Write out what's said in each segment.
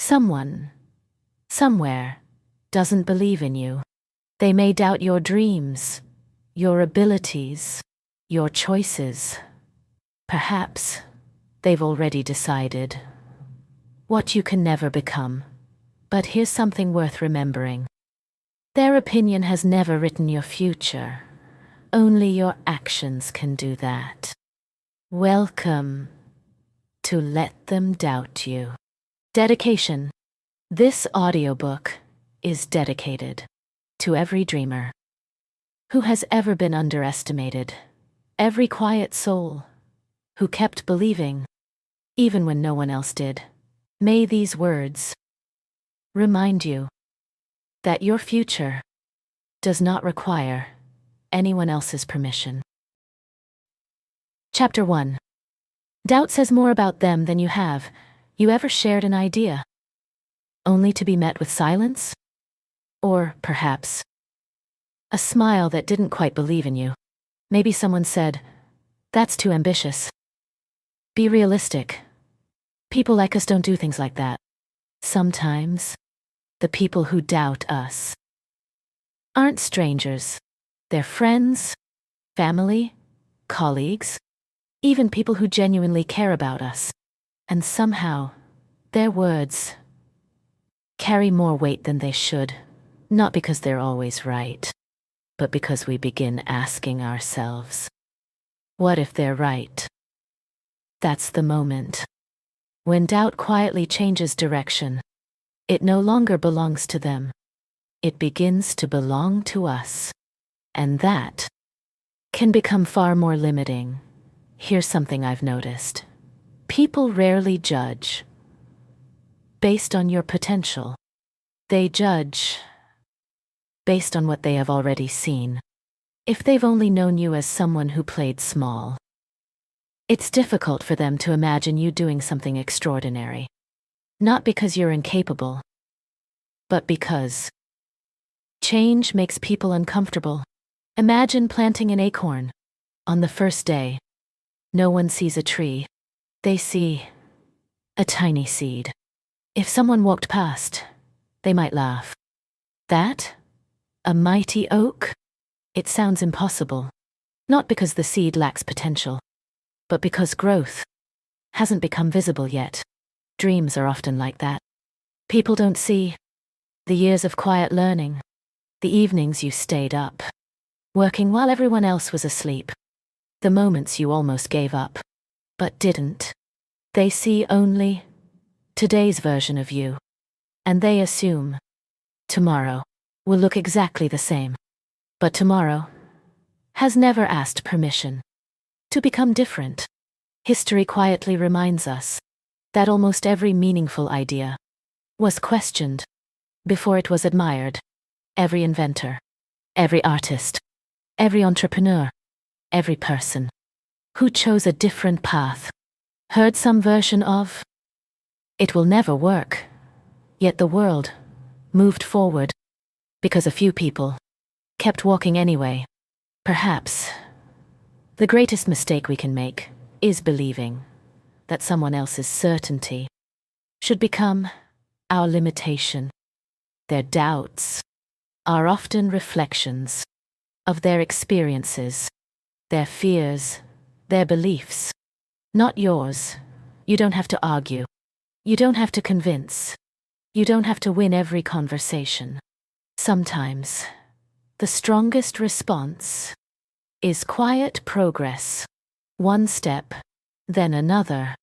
Someone, somewhere, doesn't believe in you. They may doubt your dreams, your abilities, your choices. Perhaps they've already decided what you can never become. But here's something worth remembering. Their opinion has never written your future. Only your actions can do that. Welcome to Let Them Doubt You. Dedication. This audiobook is dedicated to every dreamer who has ever been underestimated, every quiet soul who kept believing even when no one else did. May these words remind you that your future does not require anyone else's permission. Chapter 1. Doubt says more about them than you have. You ever shared an idea, only to be met with silence? Or perhaps a smile that didn't quite believe in you. Maybe someone said, "That's too ambitious." Be realistic. People like us don't do things like that. Sometimes, the people who doubt us aren't strangers. They're friends, family, colleagues, even people who genuinely care about us. And somehow, their words carry more weight than they should, not because they're always right, but because we begin asking ourselves, what if they're right? That's the moment when doubt quietly changes direction. It no longer belongs to them. It begins to belong to us. And that can become far more limiting. Here's something I've noticed. People rarely judge based on your potential. They judge based on what they have already seen. If they've only known you as someone who played small, it's difficult for them to imagine you doing something extraordinary. Not because you're incapable, but because change makes people uncomfortable. Imagine planting an acorn. On the first day, no one sees a tree. They see a tiny seed. If someone walked past, they might laugh. That? A mighty oak? It sounds impossible. Not because the seed lacks potential, but because growth hasn't become visible yet. Dreams are often like that. People don't see the years of quiet learning, the evenings you stayed up, working while everyone else was asleep, the moments you almost gave up, but didn't. They see only today's version of you, and they assume tomorrow will look exactly the same. But tomorrow has never asked permission to become different. History quietly reminds us that almost every meaningful idea was questioned before it was admired. Every inventor, every artist, every entrepreneur, every person who chose a different path heard some version of, "It will never work." Yet the world moved forward because a few people kept walking anyway. Perhaps the greatest mistake we can make is believing that someone else's certainty should become our limitation. Their doubts are often reflections of their experiences, their fears, their beliefs, not yours. You don't have to argue. You don't have to convince. You don't have to win every conversation. Sometimes, the strongest response is quiet progress. One step, then another,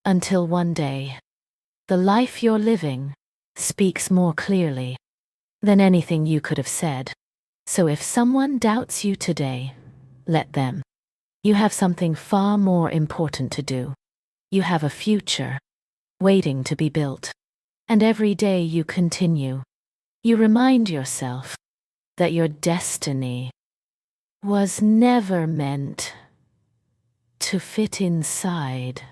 until one day, the life you're living speaks more clearly than anything you could have said. So if someone doubts you today, let them. You have something far more important to do. You have a future waiting to be built. And every day you continue, you remind yourself that your destiny was never meant to fit inside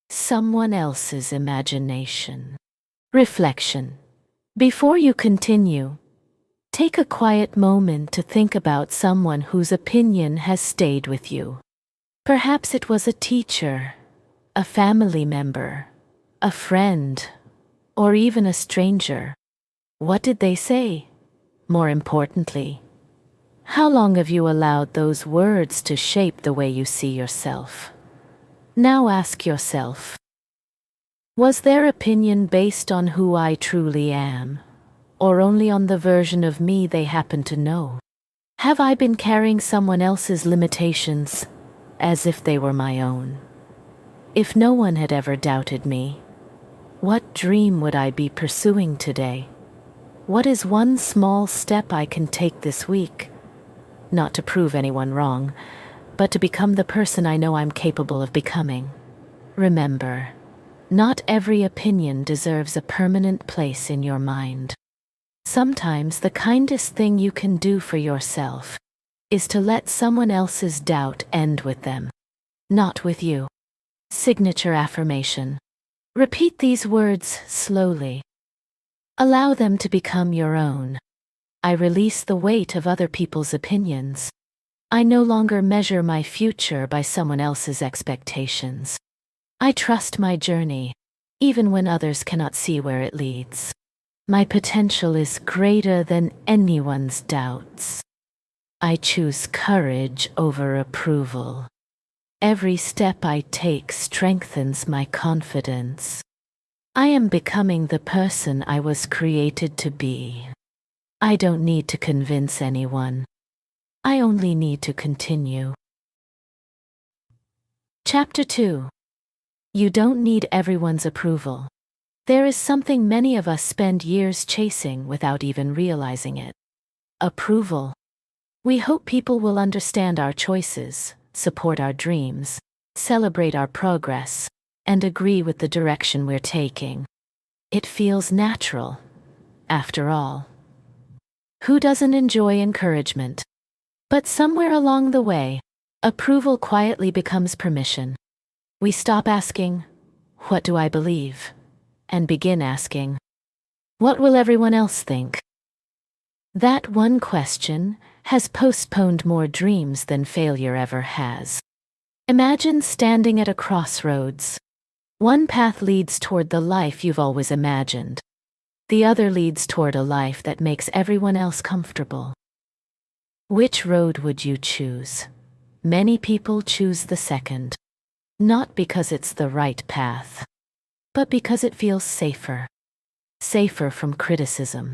someone else's imagination. Reflection. Before you continue, take a quiet moment to think about someone whose opinion has stayed with you. Perhaps it was a teacher, a family member, a friend, or even a stranger? What did they say? More importantly, how long have you allowed those words to shape the way you see yourself? Now ask yourself, was their opinion based on who I truly am, or only on the version of me they happen to know? Have I been carrying someone else's limitations as if they were my own? If no one had ever doubted me, what dream would I be pursuing today? What is one small step I can take this week? Not to prove anyone wrong, but to become the person I know I'm capable of becoming. Remember, not every opinion deserves a permanent place in your mind. Sometimes the kindest thing you can do for yourself is to let someone else's doubt end with them, not with you. Signature affirmation. Repeat these words slowly. Allow them to become your own. I release the weight of other people's opinions. I no longer measure my future by someone else's expectations. I trust my journey, even when others cannot see where it leads. My potential is greater than anyone's doubts. I choose courage over approval. Every step I take strengthens my confidence. I am becoming the person I was created to be. I don't need to convince anyone. I only need to continue. Chapter 2. You don't need everyone's approval. There is something many of us spend years chasing without even realizing it. Approval. We hope people will understand our choices, support our dreams, celebrate our progress, and agree with the direction we're taking. It feels natural, after all. Who doesn't enjoy encouragement? But somewhere along the way, approval quietly becomes permission. We stop asking, "What do I believe?" and begin asking, "What will everyone else think?" That one question has postponed more dreams than failure ever has. Imagine standing at a crossroads. One path leads toward the life you've always imagined. The other leads toward a life that makes everyone else comfortable. Which road would you choose? Many people choose the second, not because it's the right path, but because it feels safer. Safer from criticism,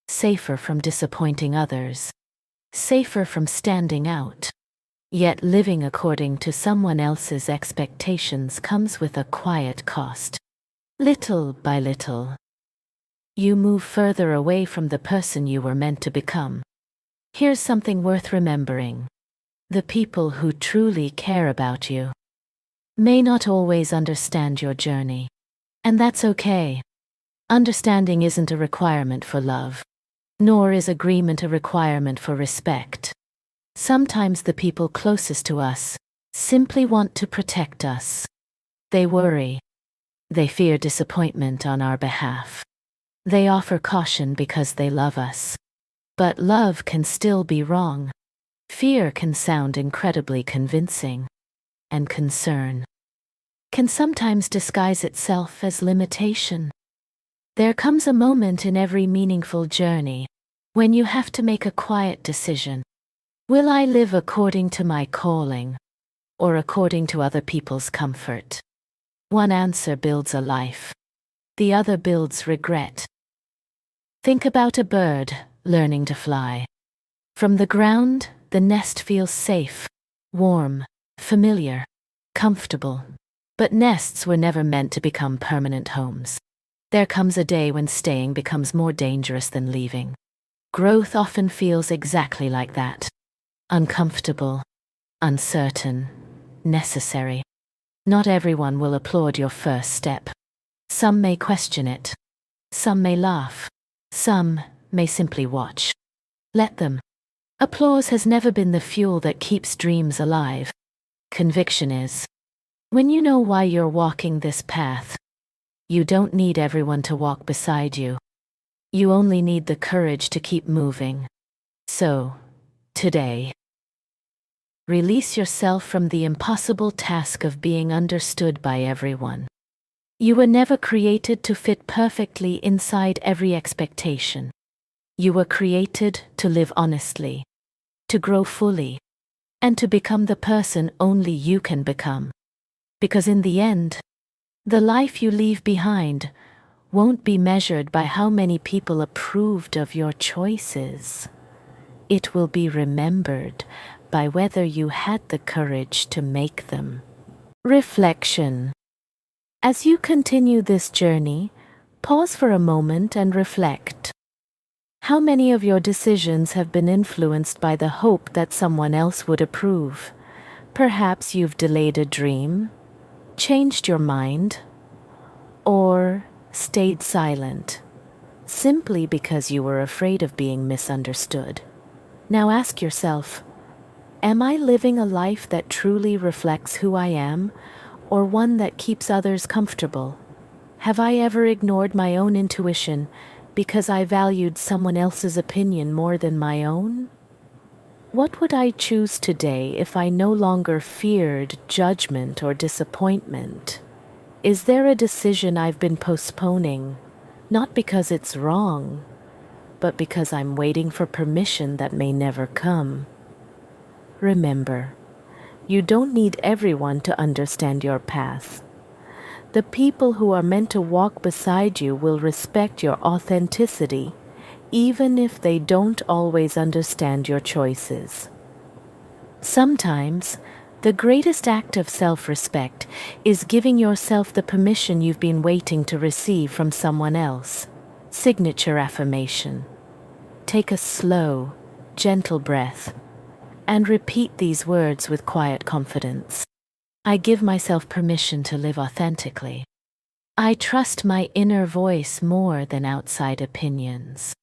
safer from disappointing others, safer from standing out. Yet living according to someone else's expectations comes with a quiet cost. Little by little, you move further away from the person you were meant to become. Here's something worth remembering. The people who truly care about you may not always understand your journey, and that's okay. Understanding isn't a requirement for love, nor is agreement a requirement for respect. Sometimes the people closest to us simply want to protect us. They worry. They fear disappointment on our behalf. They offer caution because they love us. But love can still be wrong. Fear can sound incredibly convincing. And concern can sometimes disguise itself as limitation. There comes a moment in every meaningful journey when you have to make a quiet decision. Will I live according to my calling, or according to other people's comfort? One answer builds a life. The other builds regret. Think about a bird learning to fly. From the ground, the nest feels safe, warm, familiar, comfortable. But nests were never meant to become permanent homes. There comes a day when staying becomes more dangerous than leaving. Growth often feels exactly like that. Uncomfortable, uncertain, necessary. Not everyone will applaud your first step. Some may question it. Some may laugh. Some may simply watch. Let them. Applause has never been the fuel that keeps dreams alive. Conviction is. When you know why you're walking this path, you don't need everyone to walk beside you. You only need the courage to keep moving. So, today, release yourself from the impossible task of being understood by everyone. You were never created to fit perfectly inside every expectation. You were created to live honestly, to grow fully, and to become the person only you can become. Because in the end, the life you leave behind won't be measured by how many people approved of your choices. It will be remembered by whether you had the courage to make them. Reflection. As you continue this journey, pause for a moment and reflect. How many of your decisions have been influenced by the hope that someone else would approve? Perhaps you've delayed a dream, changed your mind, or stayed silent, simply because you were afraid of being misunderstood. Now ask yourself, am I living a life that truly reflects who I am, or one that keeps others comfortable? Have I ever ignored my own intuition because I valued someone else's opinion more than my own? What would I choose today if I no longer feared judgment or disappointment? Is there a decision I've been postponing, not because it's wrong, but because I'm waiting for permission that may never come? Remember, you don't need everyone to understand your path. The people who are meant to walk beside you will respect your authenticity, even if they don't always understand your choices. Sometimes, the greatest act of self-respect is giving yourself the permission you've been waiting to receive from someone else. Signature affirmation. Take a slow, gentle breath and repeat these words with quiet confidence. I give myself permission to live authentically. I trust my inner voice more than outside opinions.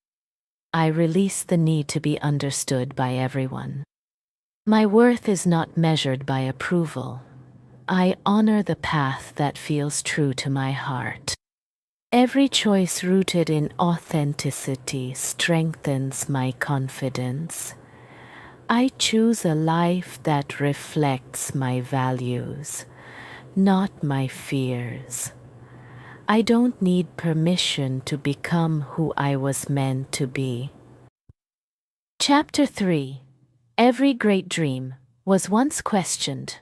I release the need to be understood by everyone. My worth is not measured by approval. I honor the path that feels true to my heart. Every choice rooted in authenticity strengthens my confidence. I choose a life that reflects my values, not my fears. I don't need permission to become who I was meant to be. Chapter 3. Every great dream was once questioned.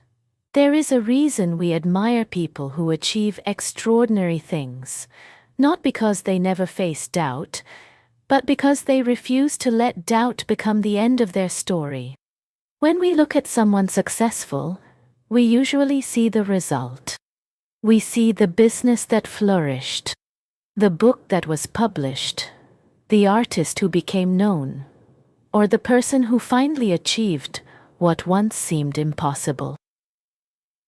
There is a reason we admire people who achieve extraordinary things, not because they never face doubt, but because they refuse to let doubt become the end of their story. When we look at someone successful, we usually see the result. We see the business that flourished, the book that was published, the artist who became known, or the person who finally achieved what once seemed impossible.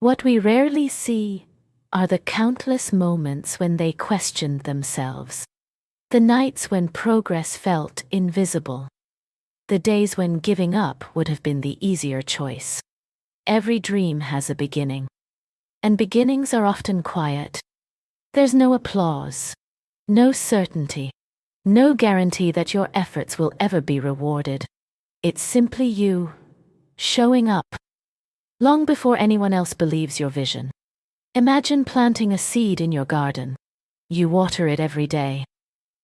What we rarely see are the countless moments when they questioned themselves, the nights when progress felt invisible, the days when giving up would have been the easier choice. Every dream has a beginning, and beginnings are often quiet. There's no applause, no certainty, no guarantee that your efforts will ever be rewarded. It's simply you, showing up, long before anyone else believes your vision. Imagine planting a seed in your garden. You water it every day.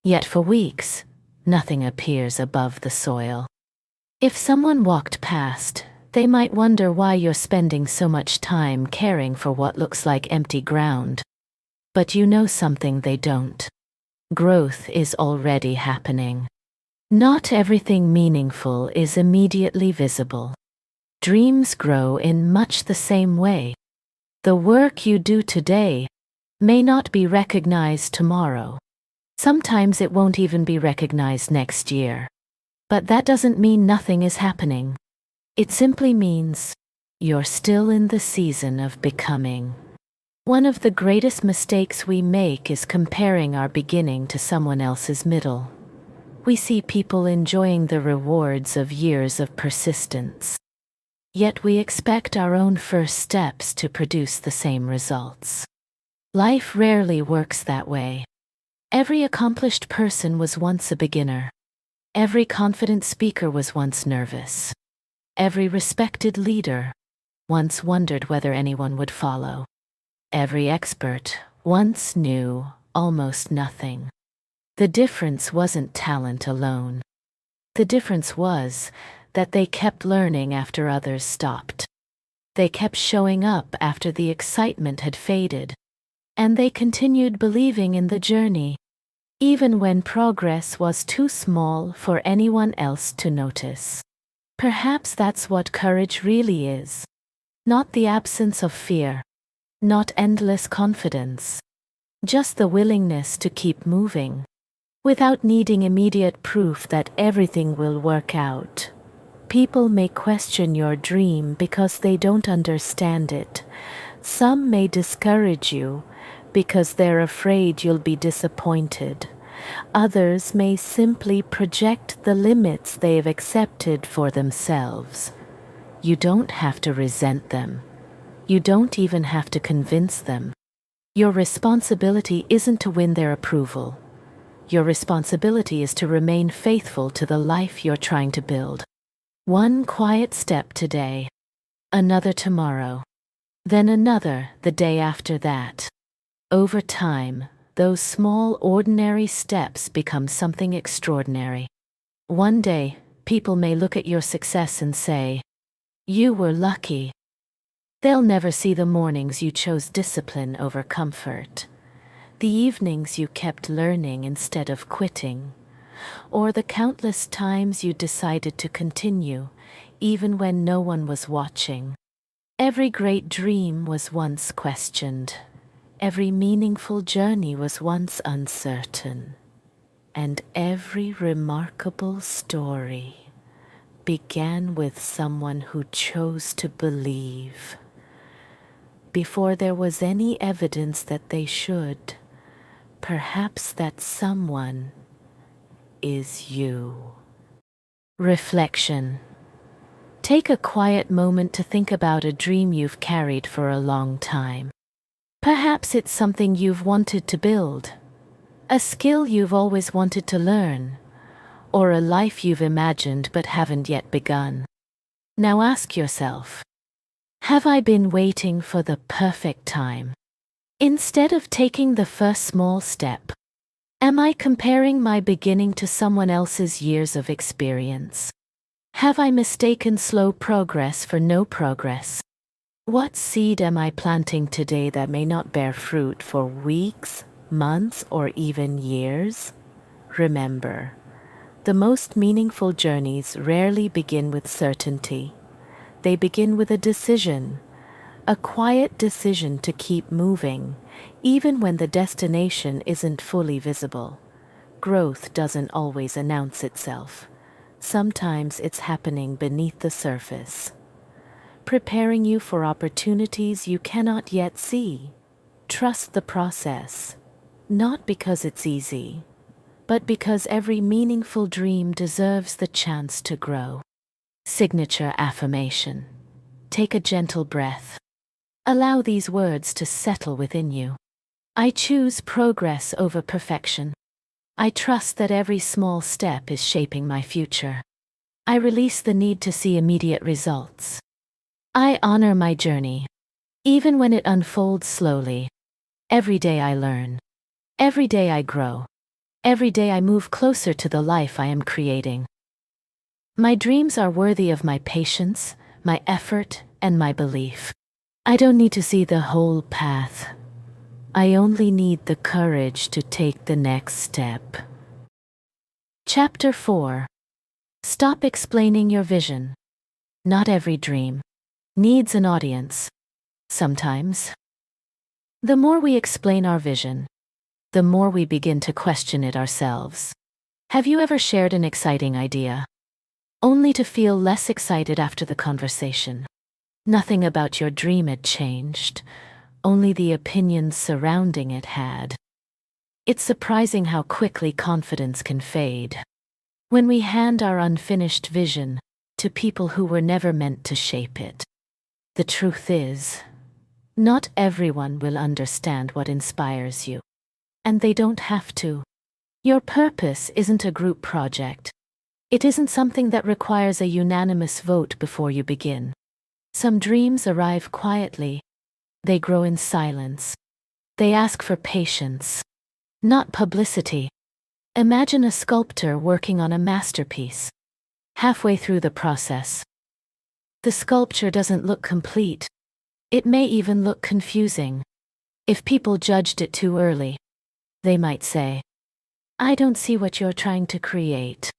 Yet for weeks, nothing appears above the soil. If someone walked past, they might wonder why you're spending so much time caring for what looks like empty ground. But you know something they don't. Growth is already happening. Not everything meaningful is immediately visible. Dreams grow in much the same way. The work you do today may not be recognized tomorrow. Sometimes it won't even be recognized next year. But that doesn't mean nothing is happening. It simply means you're still in the season of becoming. One of the greatest mistakes we make is comparing our beginning to someone else's middle. We see people enjoying the rewards of years of persistence. Yet we expect our own first steps to produce the same results. Life rarely works that way. Every accomplished person was once a beginner. Every confident speaker was once nervous. Every respected leader once wondered whether anyone would follow. Every expert once knew almost nothing. The difference wasn't talent alone. The difference was that they kept learning after others stopped. They kept showing up after the excitement had faded. And they continued believing in the journey, even when progress was too small for anyone else to notice. Perhaps that's what courage really is. Not the absence of fear, not endless confidence, just the willingness to keep moving, without needing immediate proof that everything will work out. People may question your dream because they don't understand it. Some may discourage you because they're afraid you'll be disappointed. Others may simply project the limits they've accepted for themselves. You don't have to resent them. You don't even have to convince them. Your responsibility isn't to win their approval. Your responsibility is to remain faithful to the life you're trying to build. One quiet step today, another tomorrow, then another the day after that. Over time, those small, ordinary steps become something extraordinary. One day, people may look at your success and say, "You were lucky." They'll never see the mornings you chose discipline over comfort, the evenings you kept learning instead of quitting, or the countless times you decided to continue, even when no one was watching. Every great dream was once questioned. Every meaningful journey was once uncertain. And every remarkable story began with someone who chose to believe before there was any evidence that they should. Perhaps that someone is you. Reflection. Take a quiet moment to think about a dream you've carried for a long time. Perhaps it's something you've wanted to build, a skill you've always wanted to learn, or a life you've imagined but haven't yet begun. Now ask yourself, have I been waiting for the perfect time? Instead of taking the first small step, am I comparing my beginning to someone else's years of experience? Have I mistaken slow progress for no progress? What seed am I planting today that may not bear fruit for weeks, months, or even years? Remember, the most meaningful journeys rarely begin with certainty. They begin with a decision, a quiet decision to keep moving, even when the destination isn't fully visible. Growth doesn't always announce itself. Sometimes it's happening beneath the surface, preparing you for opportunities you cannot yet see. Trust the process, not because it's easy, but because every meaningful dream deserves the chance to grow. Signature affirmation. Take a gentle breath. Allow these words to settle within you. I choose progress over perfection. I trust that every small step is shaping my future. I release the need to see immediate results. I honor my journey, even when it unfolds slowly. Every day I learn. Every day I grow. Every day I move closer to the life I am creating. My dreams are worthy of my patience, my effort, and my belief. I don't need to see the whole path. I only need the courage to take the next step. Chapter 4. Stop explaining your vision. Not every dream needs an audience. Sometimes. The more we explain our vision, the more we begin to question it ourselves. Have you ever shared an exciting idea, only to feel less excited after the conversation? Nothing about your dream had changed, only the opinions surrounding it had. It's surprising how quickly confidence can fade when we hand our unfinished vision to people who were never meant to shape it. The truth is, not everyone will understand what inspires you, and they don't have to. Your purpose isn't a group project. It isn't something that requires a unanimous vote before you begin. Some dreams arrive quietly. They grow in silence. They ask for patience, not publicity. Imagine a sculptor working on a masterpiece. Halfway through the process, the sculpture doesn't look complete. It may even look confusing. If people judged it too early, they might say, "I don't see what you're trying to create."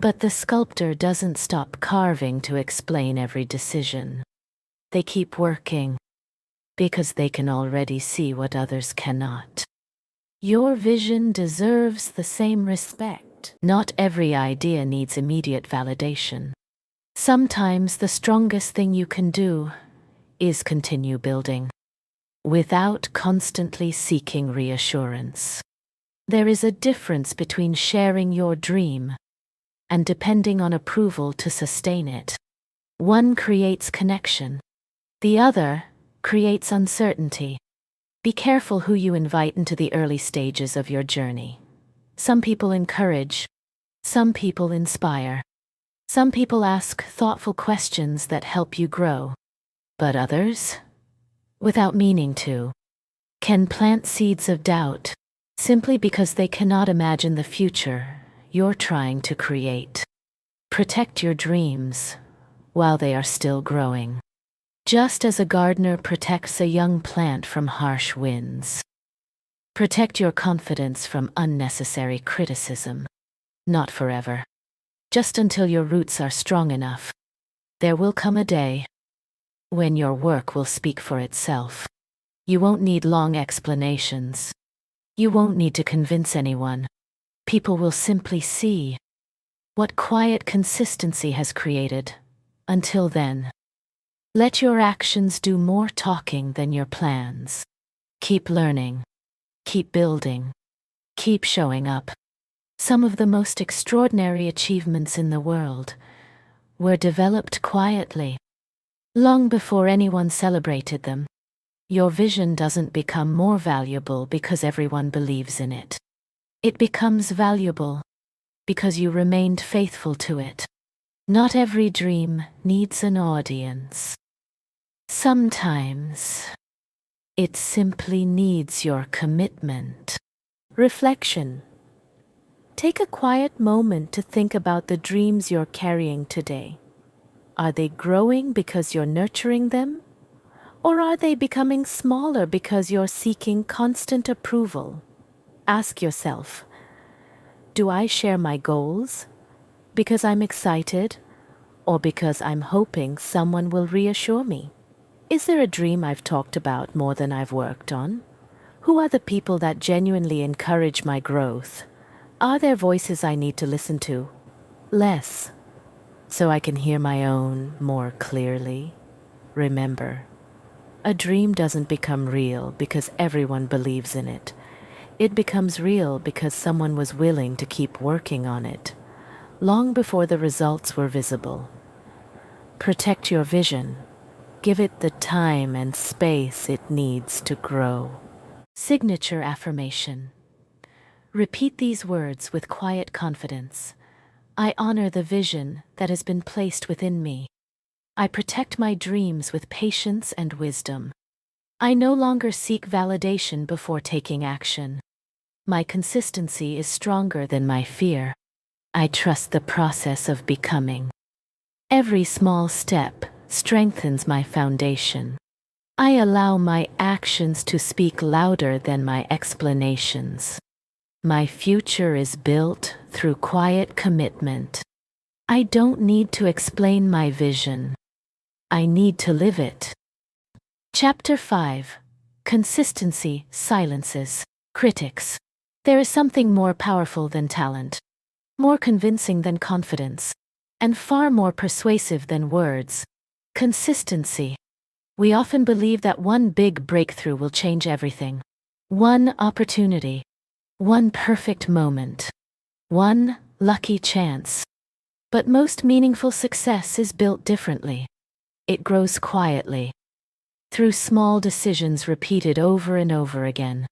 But the sculptor doesn't stop carving to explain every decision. They keep working because they can already see what others cannot. Your vision deserves the same respect. Not every idea needs immediate validation. Sometimes the strongest thing you can do is continue building without constantly seeking reassurance. There is a difference between sharing your dream and depending on approval to sustain it. One creates connection. The other creates uncertainty. Be careful who you invite into the early stages of your journey. Some people encourage. Some people inspire. Some people ask thoughtful questions that help you grow. But others, without meaning to, can plant seeds of doubt simply because they cannot imagine the future you're trying to create. Protect your dreams while they are still growing, just as a gardener protects a young plant from harsh winds. Protect your confidence from unnecessary criticism. Not forever. Just until your roots are strong enough. There will come a day when your work will speak for itself. You won't need long explanations. You won't need to convince anyone. People will simply see what quiet consistency has created. Until then, let your actions do more talking than your plans. Keep learning. Keep building. Keep showing up. Some of the most extraordinary achievements in the world were developed quietly, long before anyone celebrated them. Your vision doesn't become more valuable because everyone believes in it. It becomes valuable because you remained faithful to it. Not every dream needs an audience. Sometimes it simply needs your commitment. Reflection. Take a quiet moment to think about the dreams you're carrying today. Are they growing because you're nurturing them? Or are they becoming smaller because you're seeking constant approval? Ask yourself, do I share my goals because I'm excited or because I'm hoping someone will reassure me? Is there a dream I've talked about more than I've worked on? Who are the people that genuinely encourage my growth? Are there voices I need to listen to less so I can hear my own more clearly? Remember, a dream doesn't become real because everyone believes in it. It becomes real because someone was willing to keep working on it, long before the results were visible. Protect your vision. Give it the time and space it needs to grow. Signature affirmation. Repeat these words with quiet confidence. I honor the vision that has been placed within me. I protect my dreams with patience and wisdom. I no longer seek validation before taking action. My consistency is stronger than my fear. I trust the process of becoming. Every small step strengthens my foundation. I allow my actions to speak louder than my explanations. My future is built through quiet commitment. I don't need to explain my vision. I need to live it. Chapter 5. Consistency silences critics. There is something more powerful than talent, more convincing than confidence, and far more persuasive than words. Consistency. We often believe that one big breakthrough will change everything. One opportunity. One perfect moment. One lucky chance. But most meaningful success is built differently. It grows quietly, through small decisions repeated over and over again.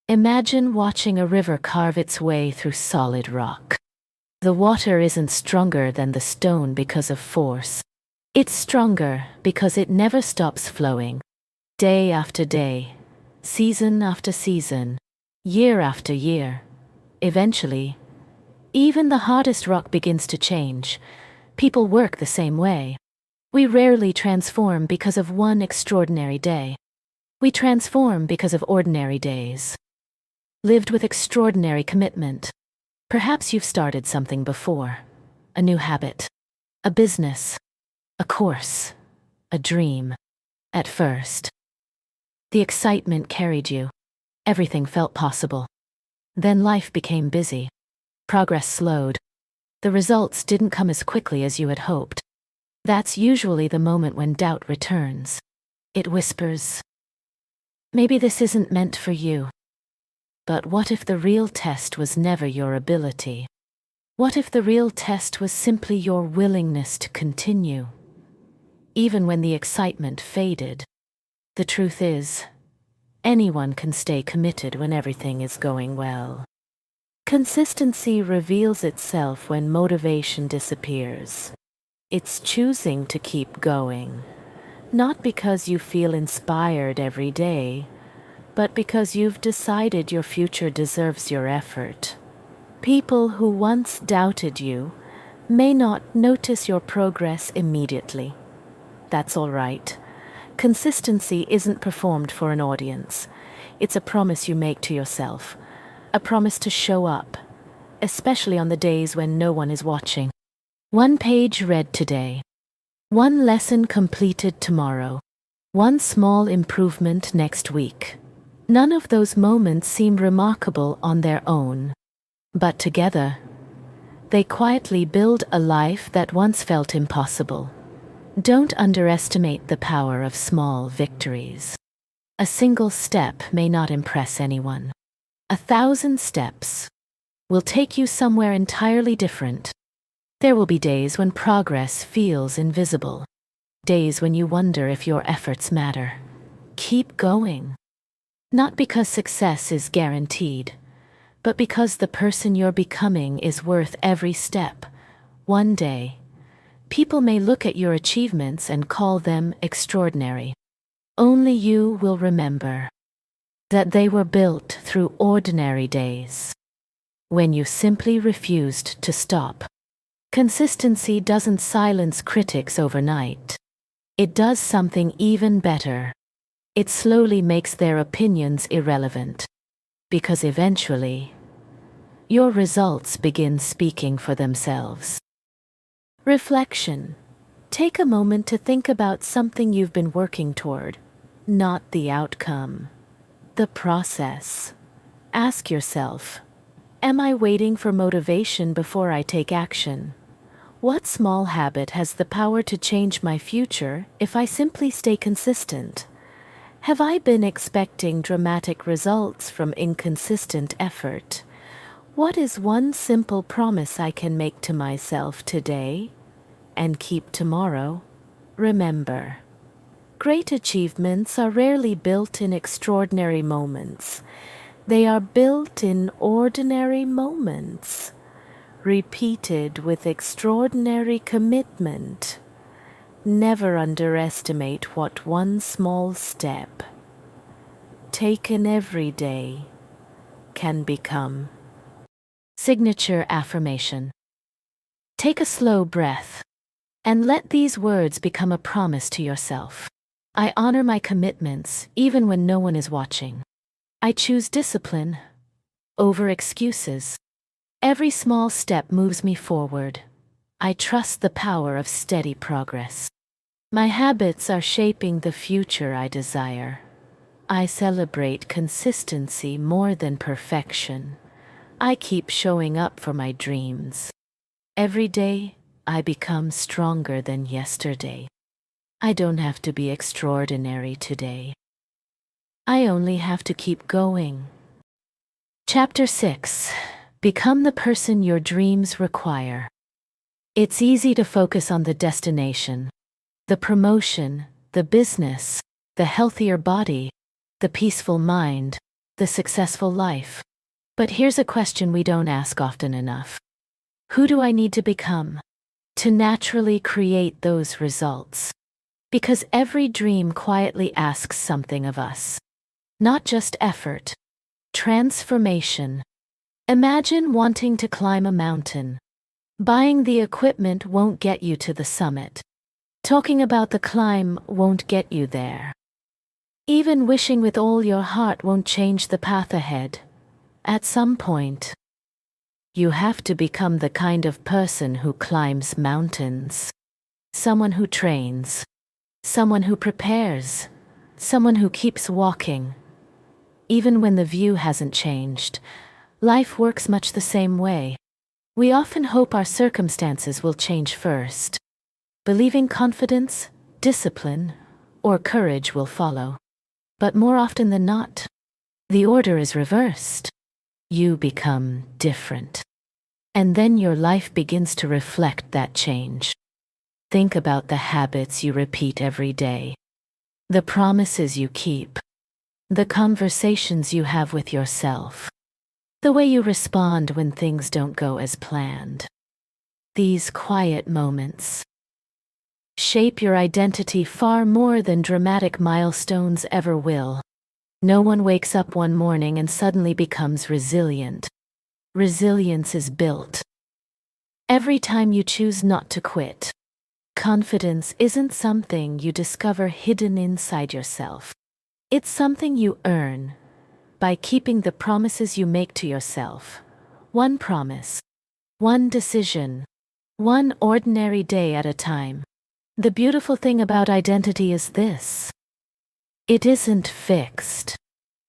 Imagine watching a river carve its way through solid rock. The water isn't stronger than the stone because of force. It's stronger because it never stops flowing. Day after day, season after season, year after year. Eventually, even the hardest rock begins to change. People work the same way. We rarely transform because of one extraordinary day. We transform because of ordinary days, lived with extraordinary commitment. Perhaps you've started something before. A new habit, a business, a course, a dream. At first, the excitement carried you. Everything felt possible. Then life became busy. Progress slowed. The results didn't come as quickly as you had hoped. That's usually the moment when doubt returns. It whispers, maybe this isn't meant for you. But what if the real test was never your ability? What if the real test was simply your willingness to continue? Even when the excitement faded. The truth is, anyone can stay committed when everything is going well. Consistency reveals itself when motivation disappears. It's choosing to keep going, not because you feel inspired every day, but because you've decided your future deserves your effort. People who once doubted you may not notice your progress immediately. That's all right. Consistency isn't performed for an audience. It's a promise you make to yourself, a promise to show up, especially on the days when no one is watching. One page read today, one lesson completed tomorrow, one small improvement next week. None of those moments seem remarkable on their own, but together, they quietly build a life that once felt impossible. Don't underestimate the power of small victories. A single step may not impress anyone. 1,000 steps will take you somewhere entirely different. There will be days when progress feels invisible. Days when you wonder if your efforts matter. Keep going. Not because success is guaranteed, but because the person you're becoming is worth every step. One day, people may look at your achievements and call them extraordinary. Only you will remember that they were built through ordinary days, when you simply refused to stop. Consistency doesn't silence critics overnight. It does something even better. It slowly makes their opinions irrelevant, because eventually, your results begin speaking for themselves. Reflection. Take a moment to think about something you've been working toward, not the outcome, the process. Ask yourself, am I waiting for motivation before I take action? What small habit has the power to change my future if I simply stay consistent? Have I been expecting dramatic results from inconsistent effort? What is one simple promise I can make to myself today and keep tomorrow? Remember, great achievements are rarely built in extraordinary moments. They are built in ordinary moments, repeated with extraordinary commitment. Never underestimate what one small step, taken every day, can become. Signature affirmation. Take a slow breath and let these words become a promise to yourself. I honor my commitments even when no one is watching. I choose discipline over excuses. Every small step moves me forward. I trust the power of steady progress. My habits are shaping the future I desire. I celebrate consistency more than perfection. I keep showing up for my dreams. Every day, I become stronger than yesterday. I don't have to be extraordinary today. I only have to keep going. Chapter 6. Become the person your dreams require. It's easy to focus on the destination, the promotion, the business, the healthier body, the peaceful mind, the successful life. But here's a question we don't ask often enough. Who do I need to become to naturally create those results? Because every dream quietly asks something of us. Not just effort. Transformation. Imagine wanting to climb a mountain. Buying the equipment won't get you to the summit. Talking about the climb won't get you there. Even wishing with all your heart won't change the path ahead. At some point, you have to become the kind of person who climbs mountains. Someone who trains. Someone who prepares. Someone who keeps walking. Even when the view hasn't changed, life works much the same way. We often hope our circumstances will change first, believing confidence, discipline, or courage will follow. But more often than not, the order is reversed. You become different. And then your life begins to reflect that change. Think about the habits you repeat every day, the promises you keep, the conversations you have with yourself, the way you respond when things don't go as planned. These quiet moments shape your identity far more than dramatic milestones ever will. No one wakes up one morning and suddenly becomes resilient. Resilience is built every time you choose not to quit. Confidence isn't something you discover hidden inside yourself. It's something you earn by keeping the promises you make to yourself. One promise, one decision, one ordinary day at a time. The beautiful thing about identity is this: it isn't fixed.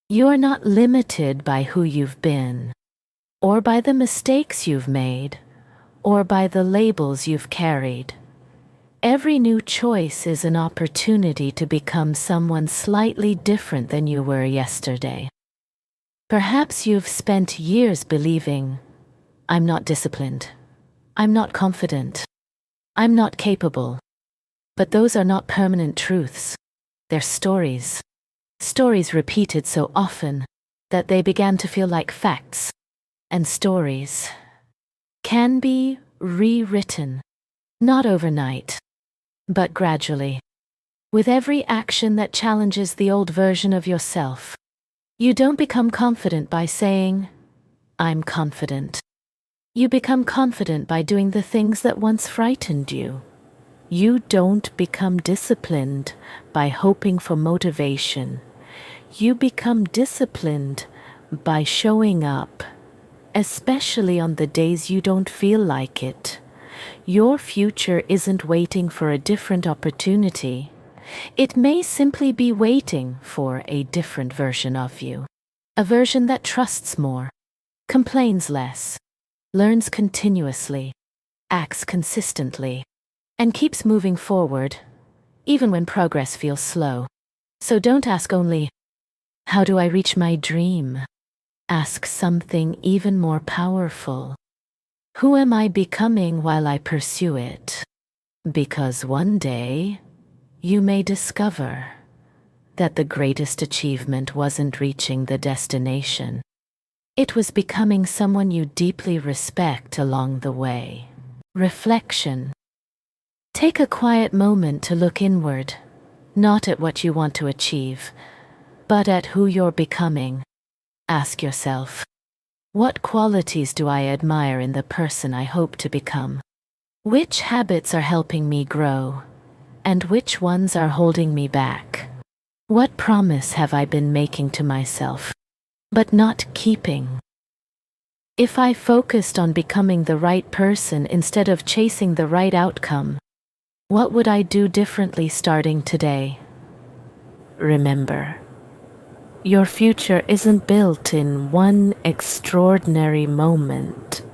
You're not limited by who you've been, or by the mistakes you've made, or by the labels you've carried. Every new choice is an opportunity to become someone slightly different than you were yesterday. Perhaps you've spent years believing, I'm not disciplined, I'm not confident, I'm not capable. But those are not permanent truths. They're stories. Stories repeated so often that they began to feel like facts. And stories can be rewritten, not overnight, but gradually. With every action that challenges the old version of yourself. You don't become confident by saying, I'm confident. You become confident by doing the things that once frightened you. You don't become disciplined by hoping for motivation. You become disciplined by showing up, especially on the days you don't feel like it. Your future isn't waiting for a different opportunity. It may simply be waiting for a different version of you. A version that trusts more, complains less, learns continuously, acts consistently, and keeps moving forward, even when progress feels slow. So don't ask only, how do I reach my dream? Ask something even more powerful. Who am I becoming while I pursue it? Because one day, you may discover that the greatest achievement wasn't reaching the destination. It was becoming someone you deeply respect along the way. Reflection. Take a quiet moment to look inward, not at what you want to achieve, but at who you're becoming. Ask yourself, what qualities do I admire in the person I hope to become? Which habits are helping me grow, and which ones are holding me back? What promise have I been making to myself, but not keeping? If I focused on becoming the right person instead of chasing the right outcome, what would I do differently starting today? Remember, your future isn't built in one extraordinary moment.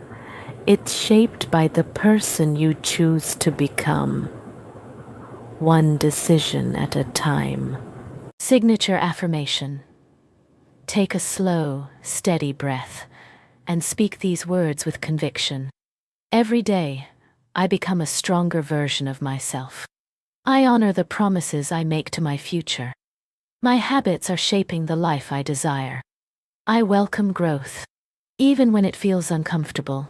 It's shaped by the person you choose to become, one decision at a time. Signature affirmation. Take a slow, steady breath and speak these words with conviction. Every day, I become a stronger version of myself. I honor the promises I make to my future. My habits are shaping the life I desire. I welcome growth, even when it feels uncomfortable.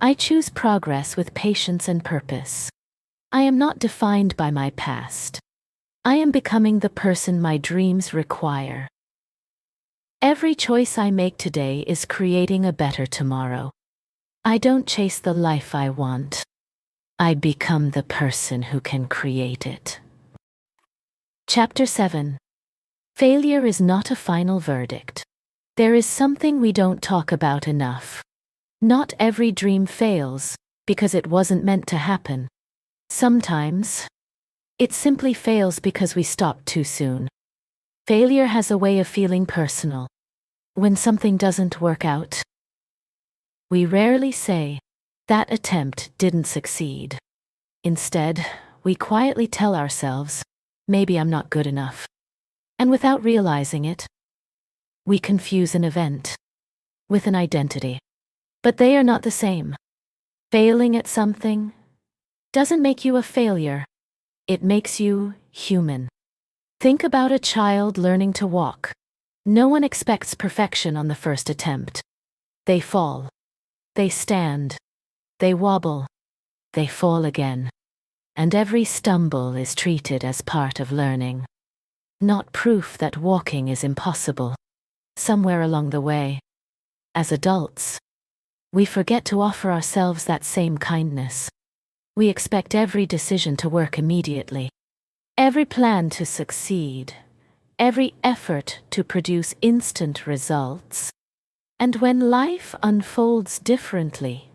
I choose progress with patience and purpose. I am not defined by my past. I am becoming the person my dreams require. Every choice I make today is creating a better tomorrow. I don't chase the life I want. I become the person who can create it. Chapter 7. Failure is not a final verdict. There is something we don't talk about enough. Not every dream fails because it wasn't meant to happen. Sometimes, it simply fails because we stopped too soon. Failure has a way of feeling personal. When something doesn't work out, we rarely say, "That attempt didn't succeed." Instead, we quietly tell ourselves, "Maybe I'm not good enough." And without realizing it, we confuse an event with an identity. But they are not the same. Failing at something doesn't make you a failure. It makes you human. Think about a child learning to walk. No one expects perfection on the first attempt. They fall. They stand. They wobble. They fall again. And every stumble is treated as part of learning, not proof that walking is impossible. Somewhere along the way, as adults, we forget to offer ourselves that same kindness. We expect every decision to work immediately, every plan to succeed, every effort to produce instant results. And when life unfolds differently,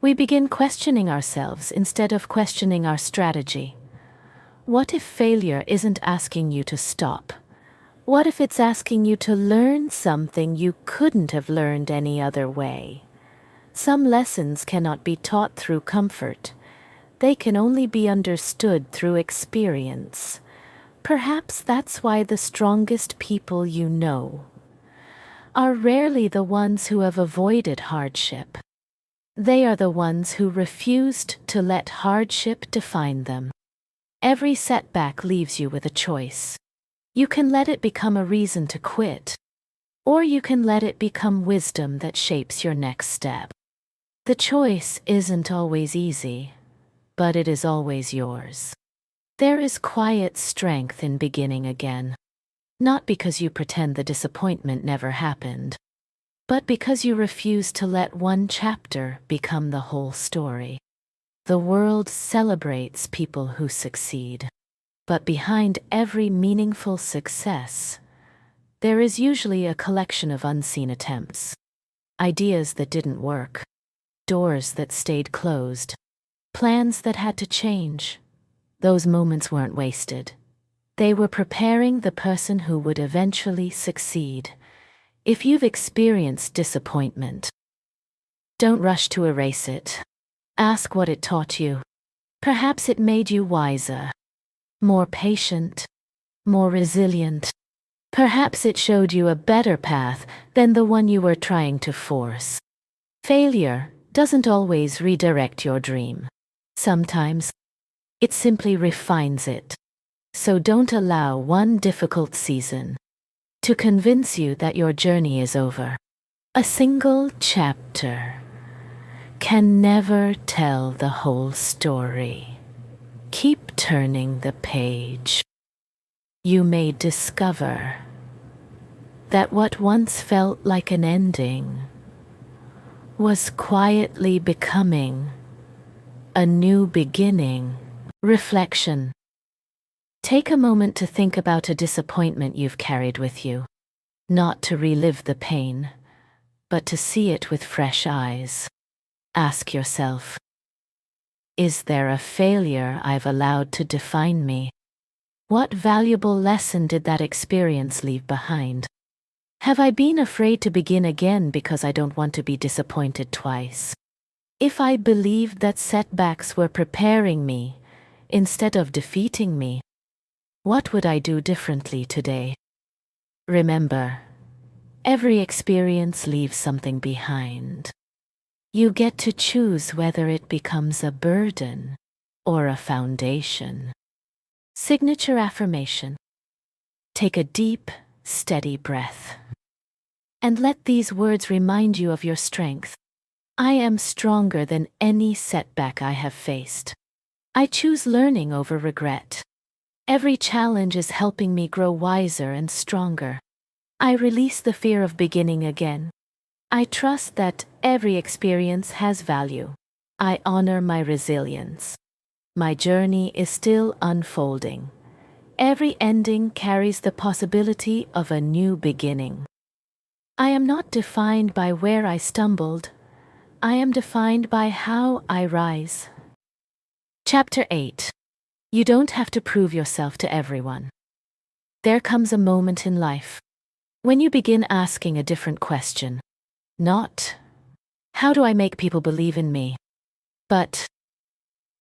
we begin questioning ourselves instead of questioning our strategy. What if failure isn't asking you to stop? What if it's asking you to learn something you couldn't have learned any other way? Some lessons cannot be taught through comfort. They can only be understood through experience. Perhaps that's why the strongest people you know are rarely the ones who have avoided hardship. They are the ones who refused to let hardship define them. Every setback leaves you with a choice. You can let it become a reason to quit, or you can let it become wisdom that shapes your next step. The choice isn't always easy, but it is always yours. There is quiet strength in beginning again, not because you pretend the disappointment never happened, but because you refuse to let one chapter become the whole story. The world celebrates people who succeed, but behind every meaningful success, there is usually a collection of unseen attempts. Ideas that didn't work, doors that stayed closed, plans that had to change. Those moments weren't wasted. They were preparing the person who would eventually succeed. If you've experienced disappointment, don't rush to erase it. Ask what it taught you. Perhaps it made you wiser, more patient, more resilient. Perhaps it showed you a better path than the one you were trying to force. Failure doesn't always redirect your dream. Sometimes, it simply refines it. So don't allow one difficult season to convince you that your journey is over. A single chapter can never tell the whole story. Keep turning the page. You may discover that what once felt like an ending was quietly becoming a new beginning. Reflection. Take a moment to think about a disappointment you've carried with you, not to relive the pain, but to see it with fresh eyes. Ask yourself, is there a failure I've allowed to define me? What valuable lesson did that experience leave behind? Have I been afraid to begin again because I don't want to be disappointed twice? If I believed that setbacks were preparing me instead of defeating me, what would I do differently today? Remember, every experience leaves something behind. You get to choose whether it becomes a burden or a foundation. Signature affirmation. Take a deep, steady breath. And let these words remind you of your strength. I am stronger than any setback I have faced. I choose learning over regret. Every challenge is helping me grow wiser and stronger. I release the fear of beginning again. I trust that every experience has value. I honor my resilience. My journey is still unfolding. Every ending carries the possibility of a new beginning. I am not defined by where I stumbled. I am defined by how I rise. Chapter 8. You don't have to prove yourself to everyone. There comes a moment in life when you begin asking a different question. Not, how do I make people believe in me? But,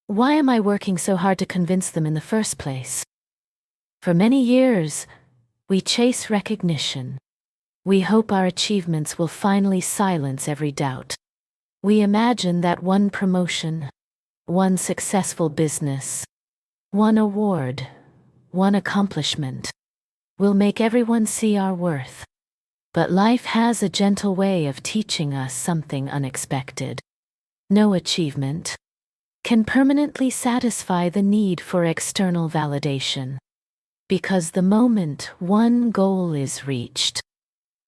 why am I working so hard to convince them in the first place? For many years, we chase recognition. We hope our achievements will finally silence every doubt. We imagine that one promotion, one successful business, one award, one accomplishment will make everyone see our worth. But life has a gentle way of teaching us something unexpected. No achievement can permanently satisfy the need for external validation. Because the moment one goal is reached,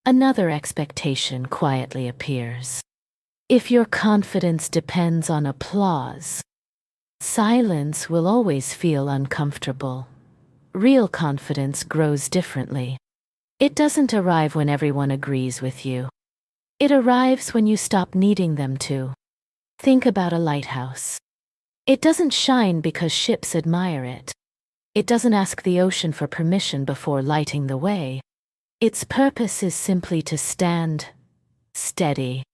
another expectation quietly appears. If your confidence depends on applause, silence will always feel uncomfortable. Real confidence grows differently. It doesn't arrive when everyone agrees with you. It arrives when you stop needing them to. Think about a lighthouse. It doesn't shine because ships admire it. It doesn't ask the ocean for permission before lighting the way. Its purpose is simply to stand steady,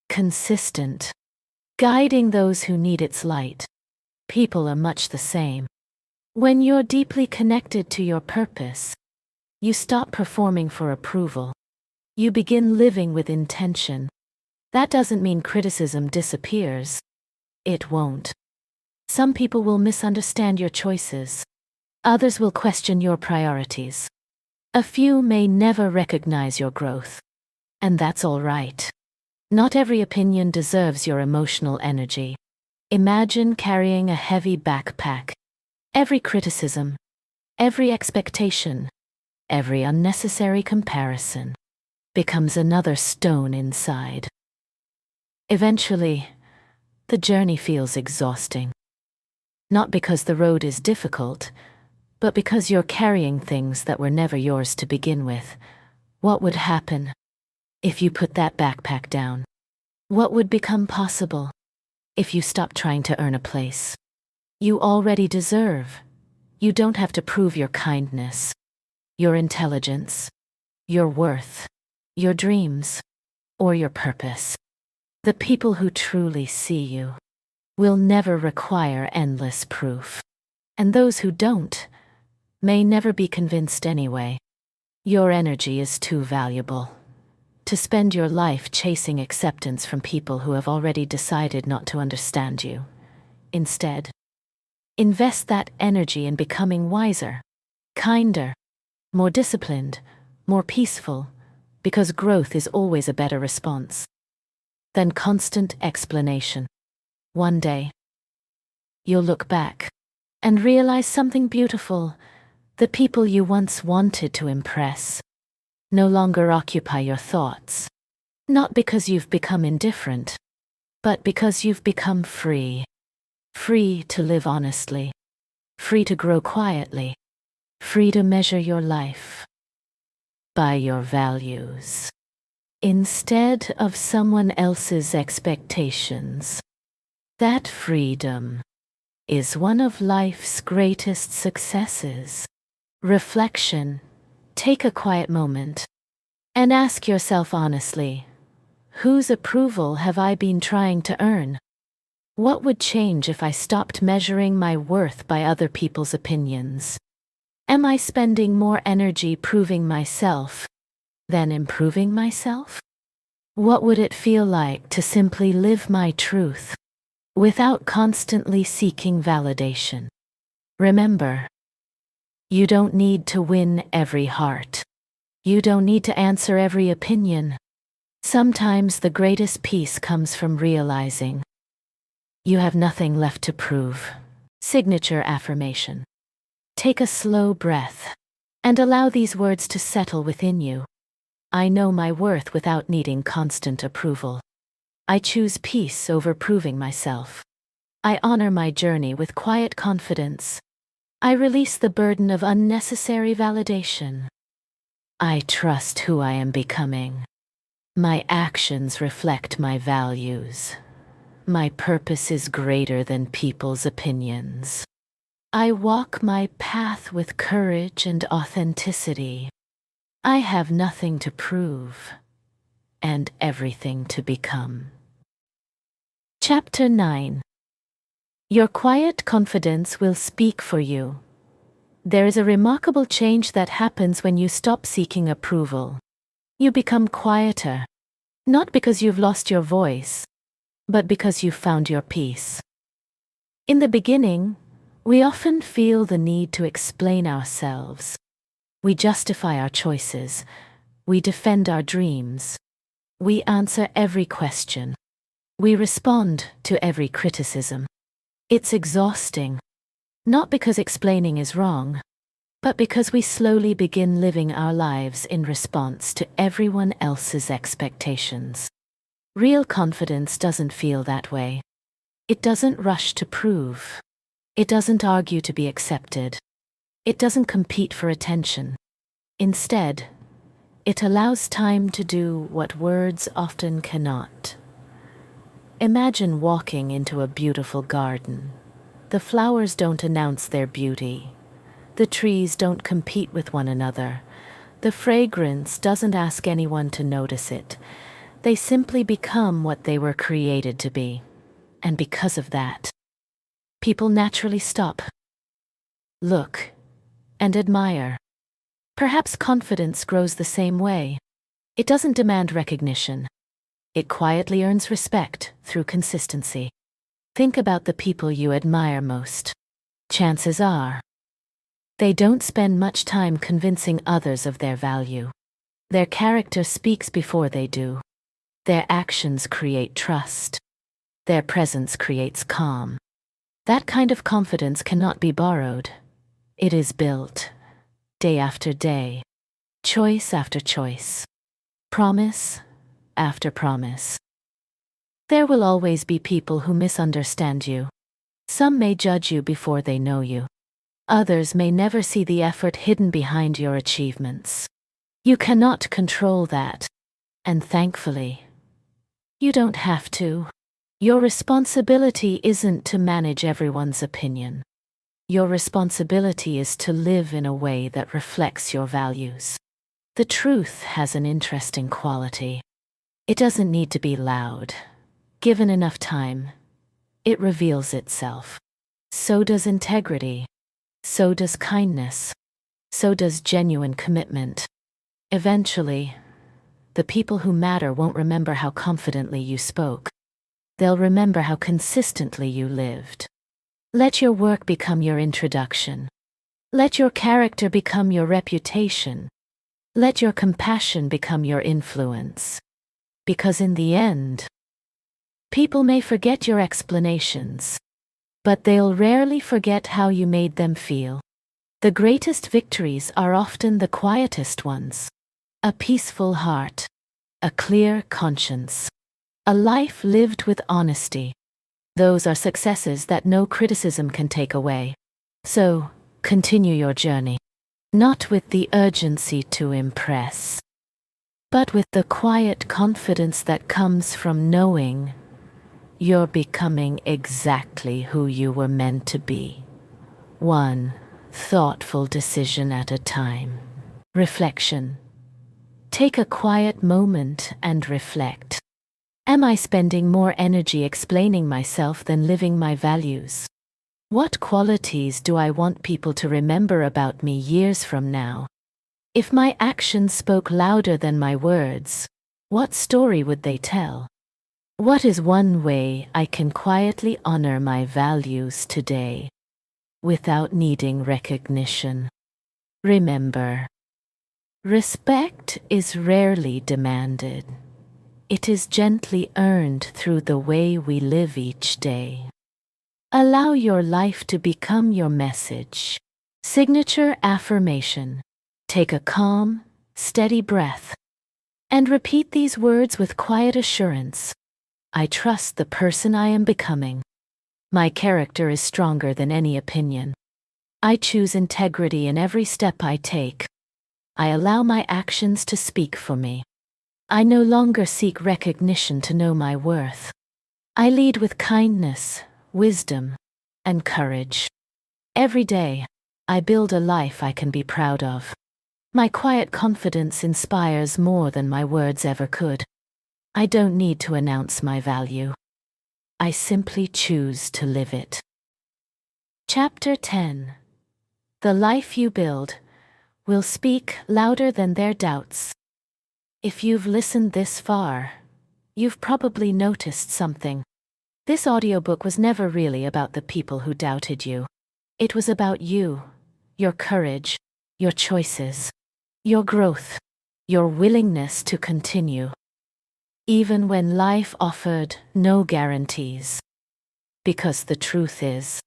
consistent, guiding those who need its light. People are much the same. When you're deeply connected to your purpose, you stop performing for approval. You begin living with intention. That doesn't mean criticism disappears. It won't. Some people will misunderstand your choices. Others will question your priorities. A few may never recognize your growth. And that's all right. Not every opinion deserves your emotional energy. Imagine carrying a heavy backpack. Every criticism, every expectation, every unnecessary comparison becomes another stone inside. Eventually, the journey feels exhausting. Not because the road is difficult, but because you're carrying things that were never yours to begin with. What would happen if you put that backpack down? What would become possible if you stopped trying to earn a place you already deserve? You don't have to prove your kindness, your intelligence, your worth, your dreams, or your purpose. The people who truly see you will never require endless proof. And those who don't may never be convinced anyway. Your energy is too valuable to spend your life chasing acceptance from people who have already decided not to understand you. Instead, invest that energy in becoming wiser, kinder, more disciplined, more peaceful, because growth is always a better response than constant explanation. One day, you'll look back and realize something beautiful. The people you once wanted to impress no longer occupy your thoughts. Not because you've become indifferent, but because you've become free. Free to live honestly. Free to grow quietly. Free to measure your life by your values instead of someone else's expectations. That freedom is one of life's greatest successes. Reflection. Take a quiet moment and ask yourself honestly, whose approval have I been trying to earn? What would change if I stopped measuring my worth by other people's opinions? Am I spending more energy proving myself than improving myself? What would it feel like to simply live my truth without constantly seeking validation? Remember, you don't need to win every heart. You don't need to answer every opinion. Sometimes the greatest peace comes from realizing you have nothing left to prove. Signature affirmation. Take a slow breath and allow these words to settle within you. I know my worth without needing constant approval. I choose peace over proving myself. I honor my journey with quiet confidence. I release the burden of unnecessary validation. I trust who I am becoming. My actions reflect my values. My purpose is greater than people's opinions. I walk my path with courage and authenticity. I have nothing to prove and everything to become. Chapter 9. Your quiet confidence will speak for you. There is a remarkable change that happens when you stop seeking approval. You become quieter, not because you've lost your voice, but because you've found your peace. In the beginning, we often feel the need to explain ourselves. We justify our choices. We defend our dreams. We answer every question. We respond to every criticism. It's exhausting, not because explaining is wrong, but because we slowly begin living our lives in response to everyone else's expectations. Real confidence doesn't feel that way. It doesn't rush to prove. It doesn't argue to be accepted. It doesn't compete for attention. Instead, it allows time to do what words often cannot. Imagine walking into a beautiful garden. The flowers don't announce their beauty. The trees don't compete with one another. The fragrance doesn't ask anyone to notice it. They simply become what they were created to be. And because of that, people naturally stop, look, and admire. Perhaps confidence grows the same way. It doesn't demand recognition. It quietly earns respect through consistency. Think about the people you admire most. Chances are, they don't spend much time convincing others of their value. Their character speaks before they do. Their actions create trust. Their presence creates calm. That kind of confidence cannot be borrowed. It is built, day after day, choice after choice, promise after promise. There will always be people who misunderstand you. Some may judge you before they know you. Others may never see the effort hidden behind your achievements. You cannot control that, and thankfully, you don't have to. Your responsibility isn't to manage everyone's opinion. Your responsibility is to live in a way that reflects your values. The truth has an interesting quality. It doesn't need to be loud. Given enough time, it reveals itself. So does integrity. So does kindness. So does genuine commitment. Eventually, the people who matter won't remember how confidently you spoke. They'll remember how consistently you lived. Let your work become your introduction. Let your character become your reputation. Let your compassion become your influence. Because in the end, people may forget your explanations, but they'll rarely forget how you made them feel. The greatest victories are often the quietest ones. A peaceful heart, a clear conscience, a life lived with honesty. Those are successes that no criticism can take away. So, continue your journey, not with the urgency to impress, but with the quiet confidence that comes from knowing you're becoming exactly who you were meant to be. One thoughtful decision at a time. Reflection. Take a quiet moment and reflect. Am I spending more energy explaining myself than living my values? What qualities do I want people to remember about me years from now? If my actions spoke louder than my words, what story would they tell? What is one way I can quietly honor my values today, without needing recognition? Remember, respect is rarely demanded. It is gently earned through the way we live each day. Allow your life to become your message. Signature affirmation. Take a calm, steady breath. And repeat these words with quiet assurance. I trust the person I am becoming. My character is stronger than any opinion. I choose integrity in every step I take. I allow my actions to speak for me. I no longer seek recognition to know my worth. I lead with kindness, wisdom, and courage. Every day, I build a life I can be proud of. My quiet confidence inspires more than my words ever could. I don't need to announce my value. I simply choose to live it. Chapter 10. The life you build will speak louder than their doubts. If you've listened this far, you've probably noticed something. This audiobook was never really about the people who doubted you. It was about you, your courage, your choices, your growth, your willingness to continue. Even when life offered no guarantees. Because the truth is,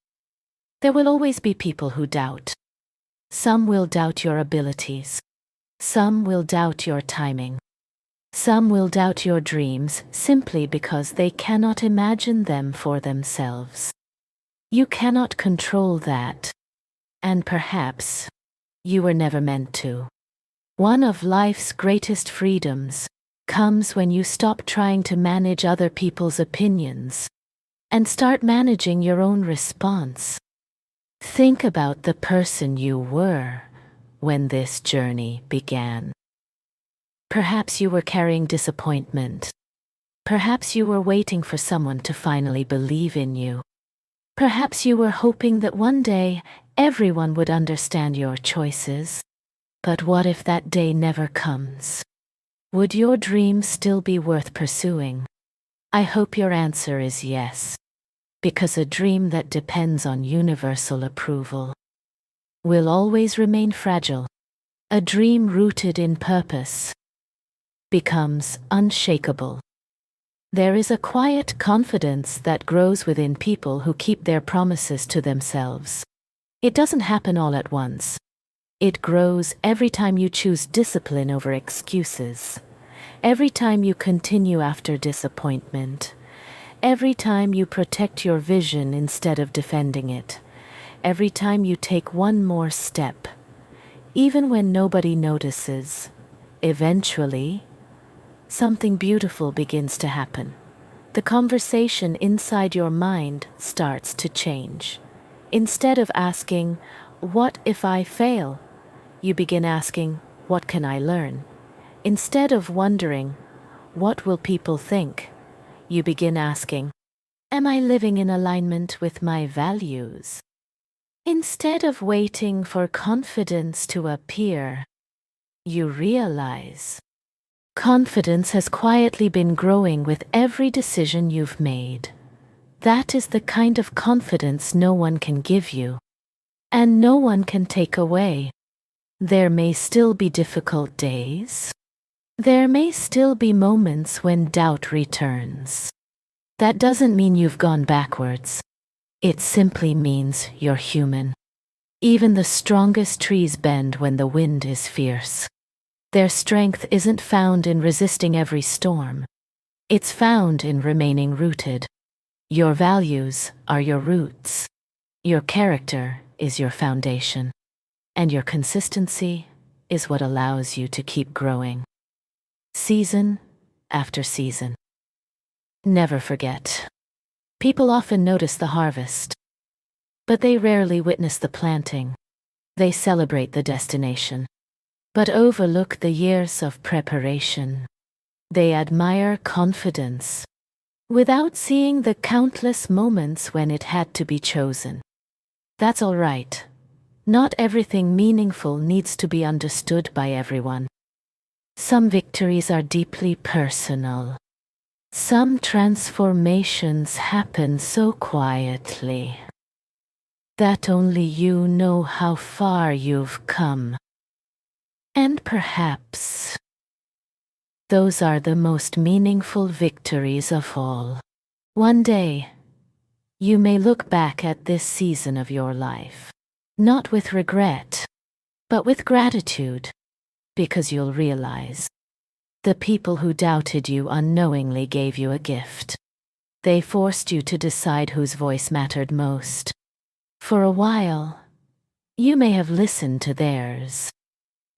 there will always be people who doubt. Some will doubt your abilities. Some will doubt your timing. Some will doubt your dreams simply because they cannot imagine them for themselves. You cannot control that. And perhaps you were never meant to. One of life's greatest freedoms comes when you stop trying to manage other people's opinions and start managing your own response. Think about the person you were when this journey began. Perhaps you were carrying disappointment. Perhaps you were waiting for someone to finally believe in you. Perhaps you were hoping that one day everyone would understand your choices. But what if that day never comes? Would your dream still be worth pursuing? I hope your answer is yes, because a dream that depends on universal approval will always remain fragile. A dream rooted in purpose becomes unshakable. There is a quiet confidence that grows within people who keep their promises to themselves. It doesn't happen all at once. It grows every time you choose discipline over excuses. Every time you continue after disappointment. Every time you protect your vision instead of defending it. Every time you take one more step. Even when nobody notices, eventually, something beautiful begins to happen. The conversation inside your mind starts to change. Instead of asking, "What if I fail?" you begin asking, "What can I learn?" Instead of wondering, "What will people think?" you begin asking, "Am I living in alignment with my values?" Instead of waiting for confidence to appear, you realize confidence has quietly been growing with every decision you've made. That is the kind of confidence no one can give you, and no one can take away. There may still be difficult days. There may still be moments when doubt returns. That doesn't mean you've gone backwards. It simply means you're human. Even the strongest trees bend when the wind is fierce. Their strength isn't found in resisting every storm. It's found in remaining rooted. Your values are your roots. Your character is your foundation. And your consistency is what allows you to keep growing. Season after season. Never forget. People often notice the harvest, but they rarely witness the planting. They celebrate the destination, but overlook the years of preparation. They admire confidence, without seeing the countless moments when it had to be chosen. That's all right. Not everything meaningful needs to be understood by everyone. Some victories are deeply personal. Some transformations happen so quietly that only you know how far you've come. And perhaps those are the most meaningful victories of all. One day, you may look back at this season of your life, not with regret, but with gratitude, because you'll realize The people who doubted you unknowingly gave you a gift. They forced you to decide whose voice mattered most. For a while, you may have listened to theirs,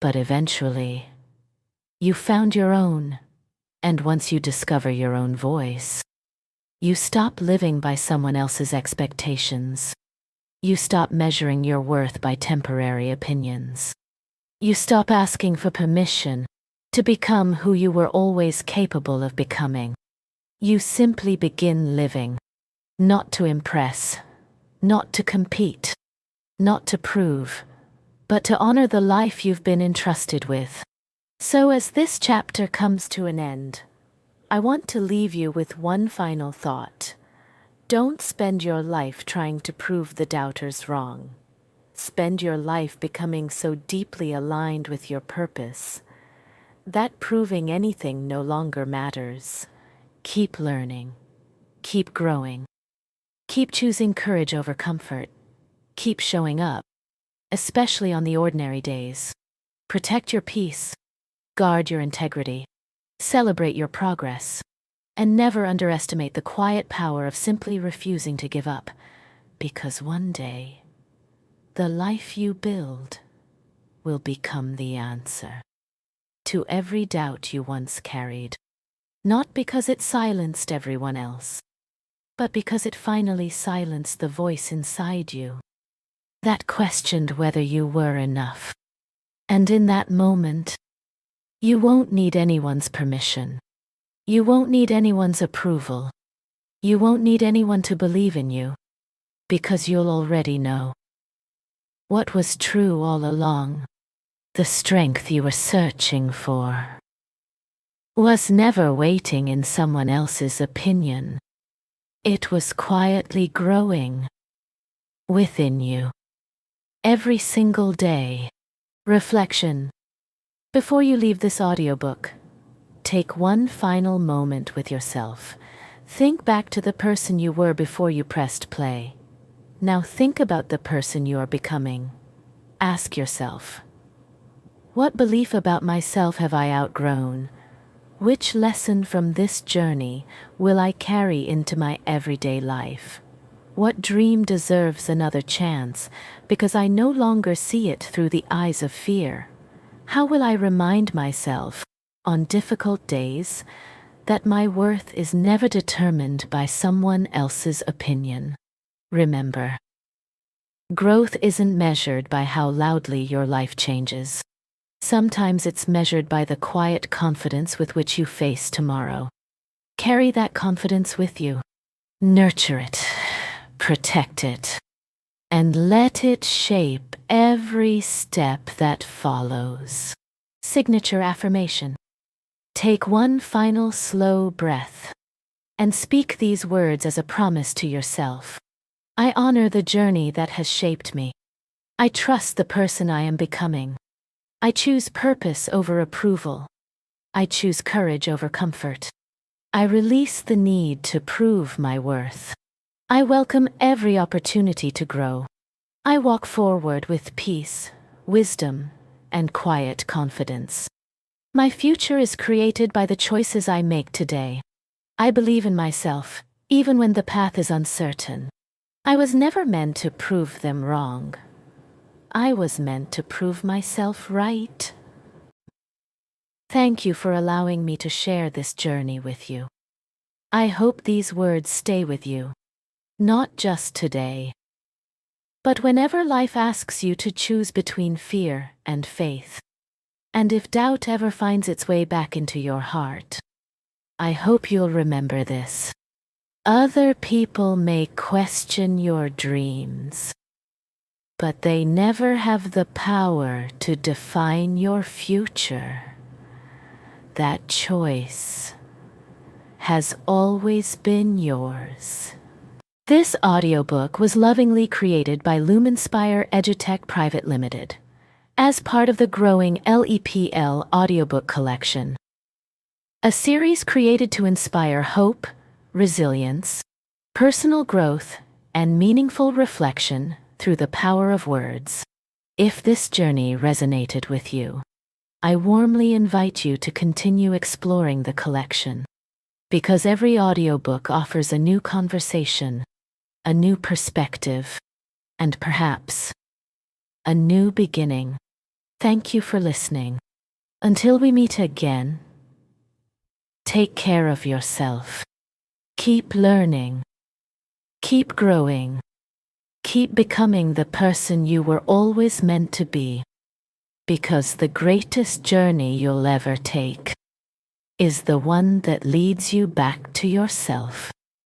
but eventually, you found your own. And once you discover your own voice, you stop living by someone else's expectations. You stop measuring your worth by temporary opinions. You stop asking for permission to become who you were always capable of becoming. You simply begin living, not to impress, not to compete, not to prove, but to honor the life you've been entrusted with. So as this chapter comes to an end, I want to leave you with one final thought. Don't spend your life trying to prove the doubters wrong. Spend your life becoming so deeply aligned with your purpose that proving anything no longer matters. Keep learning. Keep growing. Keep choosing courage over comfort. Keep showing up, especially on the ordinary days. Protect your peace. Guard your integrity. Celebrate your progress. And never underestimate the quiet power of simply refusing to give up. Because one day, the life you build will become the answer to every doubt you once carried. Not because it silenced everyone else, but because it finally silenced the voice inside you that questioned whether you were enough. And in that moment, you won't need anyone's permission. You won't need anyone's approval. You won't need anyone to believe in you, because you'll already know what was true all along. The strength you were searching for was never waiting in someone else's opinion. It was quietly growing within you. Every single day. Reflection. Before you leave this audiobook, take one final moment with yourself. Think back to the person you were before you pressed play. Now think about the person you are becoming. Ask yourself, what belief about myself have I outgrown? Which lesson from this journey will I carry into my everyday life? What dream deserves another chance because I no longer see it through the eyes of fear? How will I remind myself, on difficult days, that my worth is never determined by someone else's opinion? Remember, growth isn't measured by how loudly your life changes. Sometimes it's measured by the quiet confidence with which you face tomorrow. Carry that confidence with you. Nurture it, protect it, and let it shape every step that follows. Signature affirmation. Take one final slow breath and speak these words as a promise to yourself. I honor the journey that has shaped me. I trust the person I am becoming. I choose purpose over approval. I choose courage over comfort. I release the need to prove my worth. I welcome every opportunity to grow. I walk forward with peace, wisdom, and quiet confidence. My future is created by the choices I make today. I believe in myself, even when the path is uncertain. I was never meant to prove them wrong. I was meant to prove myself right. Thank you for allowing me to share this journey with you. I hope these words stay with you, not just today, but whenever life asks you to choose between fear and faith. And if doubt ever finds its way back into your heart, I hope you'll remember this. Other people may question your dreams, but they never have the power to define your future. That choice has always been yours. This audiobook was lovingly created by Lumenspire Edutech Private Limited as part of the growing LEPL audiobook collection, a series created to inspire hope, resilience, personal growth, and meaningful reflection through the power of words. If this journey resonated with you, I warmly invite you to continue exploring the collection, because every audiobook offers a new conversation, a new perspective, and perhaps a new beginning. Thank you for listening. Until we meet again, take care of yourself. Keep learning. Keep growing. Keep becoming the person you were always meant to be. Because the greatest journey you'll ever take is the one that leads you back to yourself.